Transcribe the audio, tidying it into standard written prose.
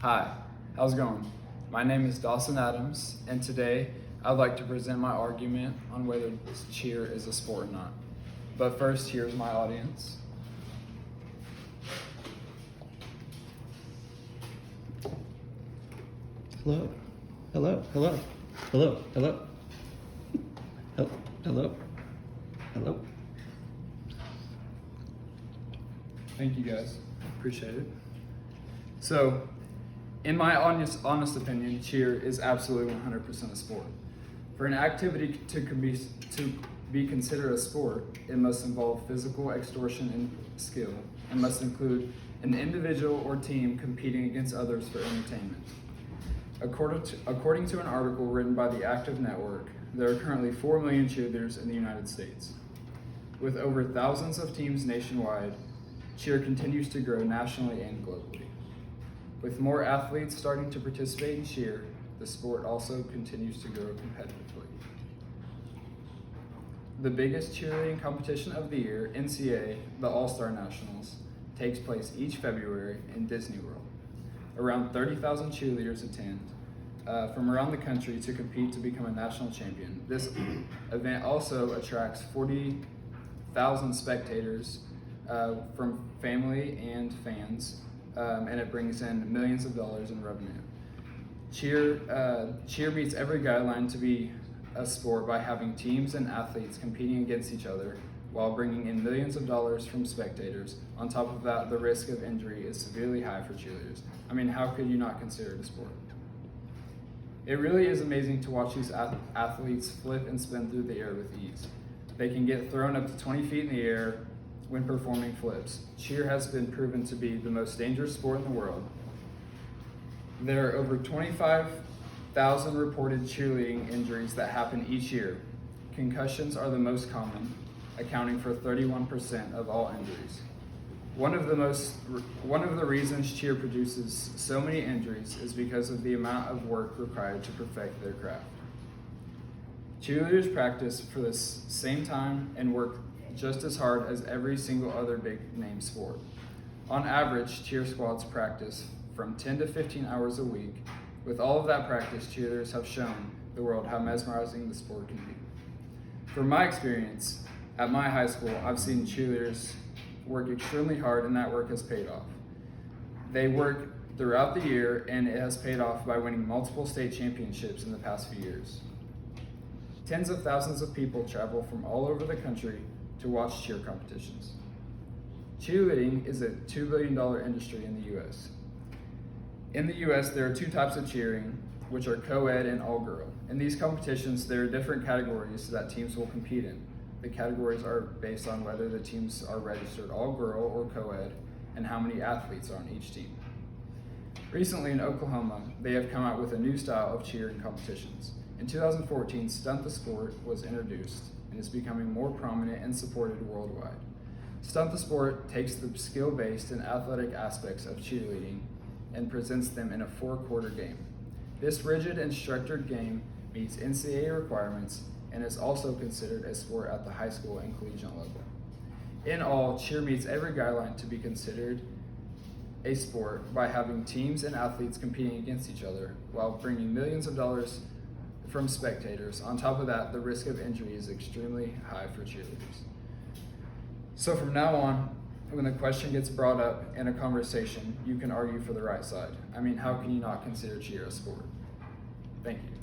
Hi, how's it going? My name is Dawson Adams, and today I'd like to present my argument on whether cheer is a sport or not. But first, here's my audience. Hello, hello, hello, hello, hello, hello, hello, hello. Thank you guys, appreciate it. So, in my honest opinion, cheer is absolutely 100% a sport. For an activity to be considered a sport, it must involve physical extortion and skill, and must include an individual or team competing against others for entertainment. According to an article written by the Active Network, there are currently 4 million cheerleaders in the United States. With over thousands of teams nationwide, cheer continues to grow nationally and globally. With more athletes starting to participate in cheer, the sport also continues to grow competitively. The biggest cheerleading competition of the year, NCAA, the All-Star Nationals, takes place each February in Disney World. Around 30,000 cheerleaders attend from around the country to compete to become a national champion. This event also attracts 40,000 spectators from family and fans, and it brings in millions of dollars in revenue. Cheer meets every guideline to be a sport by having teams and athletes competing against each other while bringing in millions of dollars from spectators. On top of that, the risk of injury is severely high for cheerleaders. I mean, how could you not consider it a sport? It really is amazing to watch these athletes flip and spin through the air with ease. They can get thrown up to 20 feet in the air when performing flips. Cheer has been proven to be the most dangerous sport in the world. There are over 25,000 reported cheerleading injuries that happen each year. Concussions are the most common, accounting for 31% of all injuries. One of the reasons cheer produces so many injuries is because of the amount of work required to perfect their craft. Cheerleaders practice for the same time and work just as hard as every single other big-name sport. On average, cheer squads practice from 10 to 15 hours a week. With all of that practice, cheerleaders have shown the world how mesmerizing the sport can be. From my experience, at my high school, I've seen cheerleaders work extremely hard, and that work has paid off. They work throughout the year, and it has paid off by winning multiple state championships in the past few years. Tens of thousands of people travel from all over the country to watch cheer competitions. Cheerleading is a $2 billion industry in the US. In the US, there are two types of cheering, which are co-ed and all-girl. In these competitions, there are different categories that teams will compete in. The categories are based on whether the teams are registered all-girl or co-ed and how many athletes are on each team. Recently in Oklahoma, they have come out with a new style of cheering competitions. In 2014, Stunt the Sport was introduced and is becoming more prominent and supported worldwide. Stunt the Sport takes the skill-based and athletic aspects of cheerleading and presents them in a 4-quarter game. This rigid and structured game meets NCAA requirements and is also considered a sport at the high school and collegiate level. In all, cheer meets every guideline to be considered a sport by having teams and athletes competing against each other while bringing millions of dollars from spectators. On top of that, the risk of injury is extremely high for cheerleaders. So from now on, when the question gets brought up in a conversation, you can argue for the right side. I mean, how can you not consider cheer a sport? Thank you.